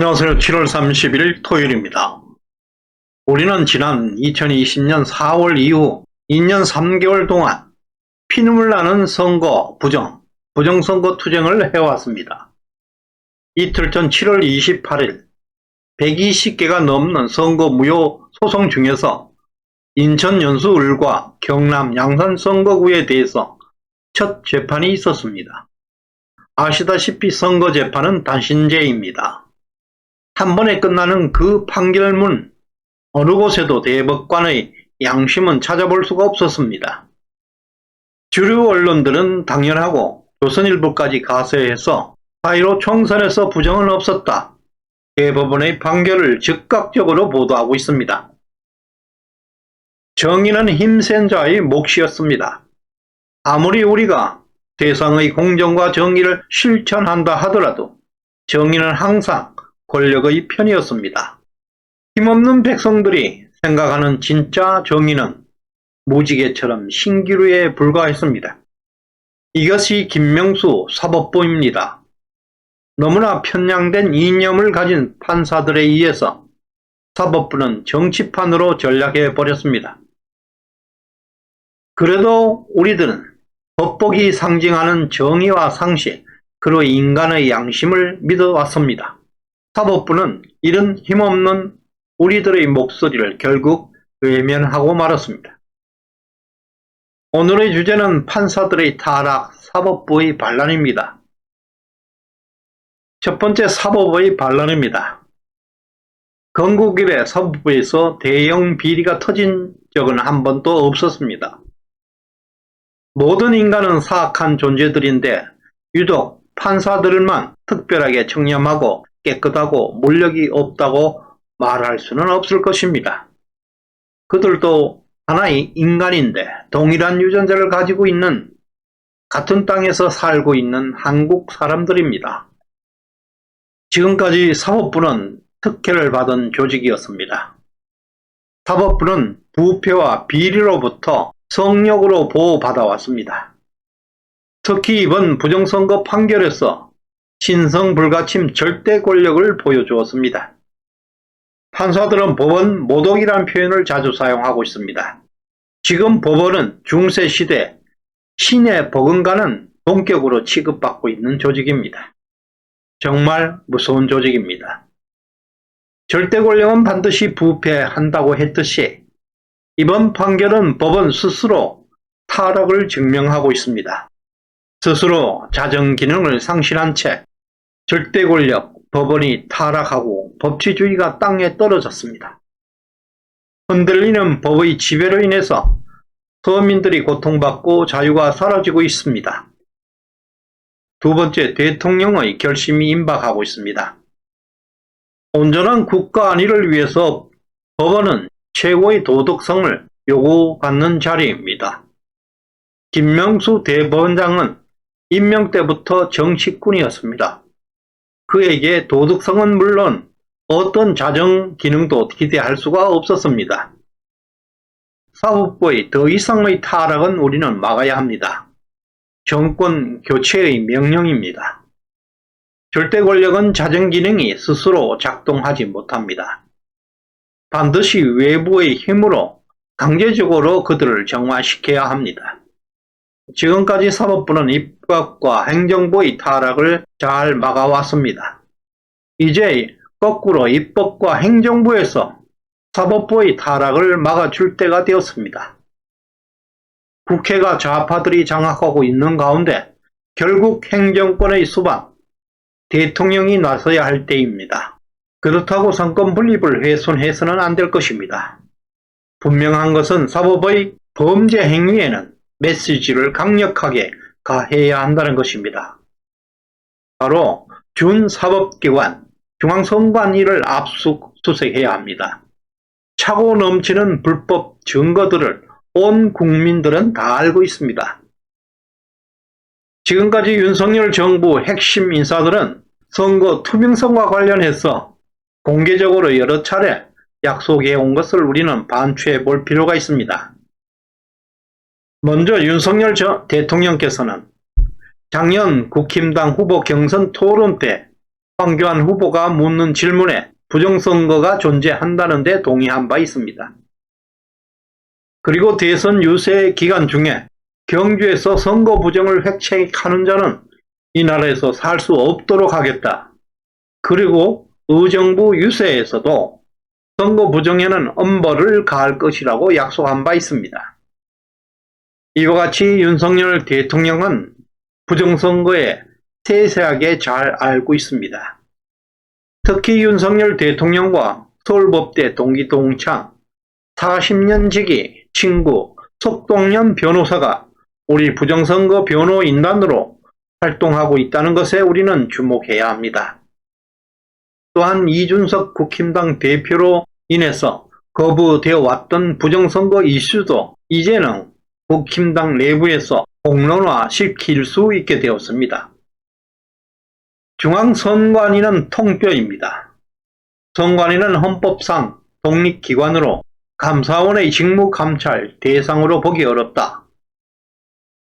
안녕하세요. 7월 30일 토요일입니다. 우리는 지난 2020년 4월 이후 2년 3개월 동안 피눈물 나는 선거 부정선거 투쟁을 해왔습니다. 이틀 전 7월 28일 120개가 넘는 선거 무효 소송 중에서 인천 연수 을과 경남 양산 선거구에 대해서 첫 재판이 있었습니다. 아시다시피 선거 재판은 단신제입니다. 한 번에 끝나는 그 판결문, 어느 곳에도 대법관의 양심은 찾아볼 수가 없었습니다. 주류 언론들은 당연하고 조선일보까지 가세해서 4.15 총선에서 부정은 없었다. 대법원의 판결을 즉각적으로 보도하고 있습니다. 정의는 힘센 자의 몫이었습니다. 아무리 우리가 세상의 공정과 정의를 실천한다 하더라도 정의는 항상 권력의 편이었습니다. 힘없는 백성들이 생각하는 진짜 정의는 무지개처럼 신기루에 불과했습니다. 이것이 김명수 사법부입니다. 너무나 편향된 이념을 가진 판사들에 의해서 사법부는 정치판으로 전락해버렸습니다. 그래도 우리들은 법복이 상징하는 정의와 상식, 그리고 인간의 양심을 믿어왔습니다. 사법부는 이런 힘없는 우리들의 목소리를 결국 외면하고 말았습니다. 오늘의 주제는 판사들의 타락, 사법부의 반란입니다. 첫 번째, 사법부의 반란입니다. 건국 이래 사법부에서 대형 비리가 터진 적은 한 번도 없었습니다. 모든 인간은 사악한 존재들인데 유독 판사들만 특별하게 청렴하고 깨끗하고 물력이 없다고 말할 수는 없을 것입니다. 그들도 하나의 인간인데 동일한 유전자를 가지고 있는 같은 땅에서 살고 있는 한국 사람들입니다. 지금까지 사법부는 특혜를 받은 조직이었습니다. 사법부는 부패와 비리로부터 성역으로 보호받아왔습니다. 특히 이번 부정선거 판결에서 신성불가침 절대 권력을 보여주었습니다. 판사들은 법원 모독이라는 표현을 자주 사용하고 있습니다. 지금 법원은 중세시대 신에 버금가는 동격으로 취급받고 있는 조직입니다. 정말 무서운 조직입니다. 절대 권력은 반드시 부패한다고 했듯이 이번 판결은 법원 스스로 타락을 증명하고 있습니다. 스스로 자정 기능을 상실한 채 절대 권력, 법원이 타락하고 법치주의가 땅에 떨어졌습니다. 흔들리는 법의 지배로 인해서 서민들이 고통받고 자유가 사라지고 있습니다. 두 번째, 대통령의 결심이 임박하고 있습니다. 온전한 국가 안위를 위해서 법원은 최고의 도덕성을 요구받는 자리입니다. 김명수 대법원장은 임명 때부터 정치꾼이었습니다. 그에게 도덕성은 물론 어떤 자정 기능도 기대할 수가 없었습니다. 사법부의 더 이상의 타락은 우리는 막아야 합니다. 정권 교체의 명령입니다. 절대 권력은 자정 기능이 스스로 작동하지 못합니다. 반드시 외부의 힘으로 강제적으로 그들을 정화시켜야 합니다. 지금까지 사법부는 입법과 행정부의 타락을 잘 막아왔습니다. 이제 거꾸로 입법과 행정부에서 사법부의 타락을 막아줄 때가 되었습니다. 국회가 좌파들이 장악하고 있는 가운데 결국 행정권의 수반, 대통령이 나서야 할 때입니다. 그렇다고 상권 분립을 훼손해서는 안 될 것입니다. 분명한 것은 사법의 범죄 행위에는 메시지를 강력하게 가해야 한다는 것입니다. 바로 준사법기관, 중앙선관위를 압수수색해야 합니다. 차고 넘치는 불법 증거들을 온 국민들은 다 알고 있습니다. 지금까지 윤석열 정부 핵심 인사들은 선거 투명성과 관련해서 공개적으로 여러 차례 약속해 온 것을 우리는 반추해 볼 필요가 있습니다. 먼저 윤석열 대통령께서는 작년 국힘당 후보 경선 토론 때 황교안 후보가 묻는 질문에 부정선거가 존재한다는 데 동의한 바 있습니다. 그리고 대선 유세 기간 중에 경주에서 선거 부정을 획책하는 자는 이 나라에서 살 수 없도록 하겠다. 그리고 의정부 유세에서도 선거 부정에는 엄벌을 가할 것이라고 약속한 바 있습니다. 이와 같이 윤석열 대통령은 부정선거에 세세하게 잘 알고 있습니다. 특히 윤석열 대통령과 서울법대 동기 동창 40년 지기 친구 석동현 변호사가 우리 부정선거 변호인단으로 활동하고 있다는 것에 우리는 주목해야 합니다. 또한 이준석 국힘당 대표로 인해서 거부되어 왔던 부정선거 이슈도 이제는 국힘당 내부에서 공론화시킬 수 있게 되었습니다. 중앙선관위는 통뼈입니다. 선관위는 헌법상 독립기관으로 감사원의 직무감찰 대상으로 보기 어렵다.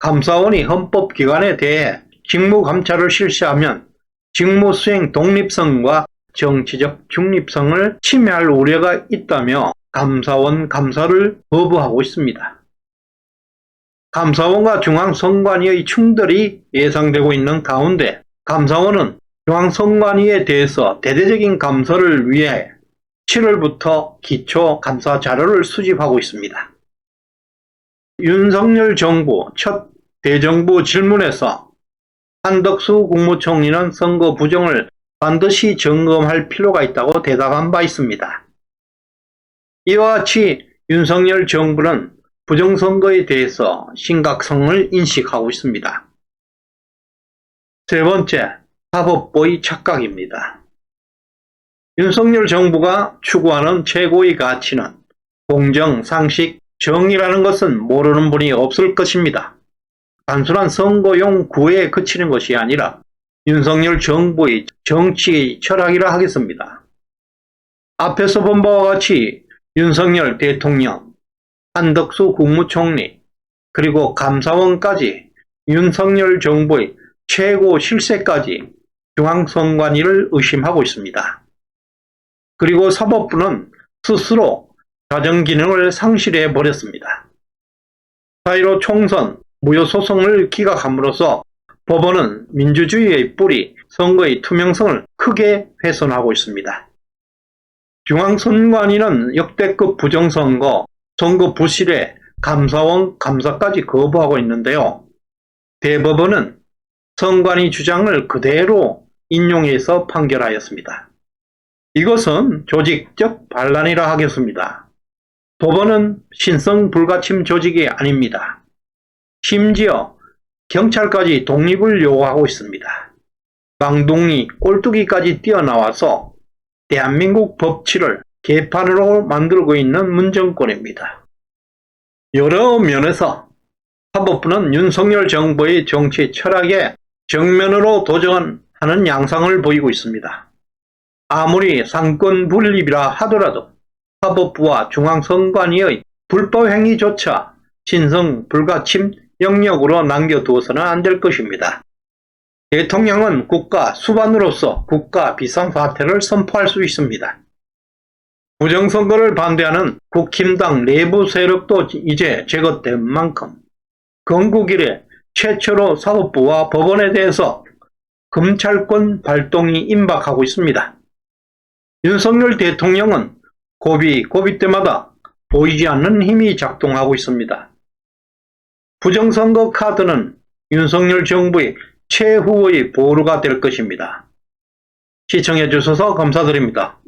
감사원이 헌법기관에 대해 직무감찰을 실시하면 직무수행 독립성과 정치적 중립성을 침해할 우려가 있다며 감사원 감사를 거부하고 있습니다. 감사원과 중앙선관위의 충돌이 예상되고 있는 가운데 감사원은 중앙선관위에 대해서 대대적인 감사를 위해 7월부터 기초 감사 자료를 수집하고 있습니다. 윤석열 정부 첫 대정부 질문에서 한덕수 국무총리는 선거 부정을 반드시 점검할 필요가 있다고 대답한 바 있습니다. 이와 같이 윤석열 정부는 부정선거에 대해서 심각성을 인식하고 있습니다. 세 번째, 사법부의 착각입니다. 윤석열 정부가 추구하는 최고의 가치는 공정, 상식, 정의라는 것은 모르는 분이 없을 것입니다. 단순한 선거용 구애에 그치는 것이 아니라 윤석열 정부의 정치 철학이라 하겠습니다. 앞에서 본 바와 같이 윤석열 대통령, 한덕수 국무총리, 그리고 감사원까지 윤석열 정부의 최고 실세까지 중앙선관위를 의심하고 있습니다. 그리고 사법부는 스스로 자정기능을 상실해 버렸습니다. 4.15 총선 무효소송을 기각함으로써 법원은 민주주의의 뿌리, 선거의 투명성을 크게 훼손하고 있습니다. 중앙선관위는 역대급 부정선거, 선거 부실에 감사원 감사까지 거부하고 있는데요. 대법원은 선관위 주장을 그대로 인용해서 판결하였습니다. 이것은 조직적 반란이라 하겠습니다. 법원은 신성 불가침 조직이 아닙니다. 심지어 경찰까지 독립을 요구하고 있습니다. 강동이 꼴뚜기까지 뛰어나와서 대한민국 법치를 개판으로 만들고 있는 문정권입니다. 여러 면에서 사법부는 윤석열 정부의 정치 철학에 정면으로 도전하는 양상을 보이고 있습니다. 아무리 상권 분립이라 하더라도 사법부와 중앙선관위의 불법 행위조차 신성 불가침 영역으로 남겨두어서는 안 될 것입니다. 대통령은 국가 수반으로서 국가 비상사태를 선포할 수 있습니다. 부정선거를 반대하는 국힘당 내부 세력도 이제 제거된 만큼 건국 이래 최초로 사법부와 법원에 대해서 검찰권 발동이 임박하고 있습니다. 윤석열 대통령은 고비 때마다 보이지 않는 힘이 작동하고 있습니다. 부정선거 카드는 윤석열 정부의 최후의 보루가 될 것입니다. 시청해 주셔서 감사드립니다.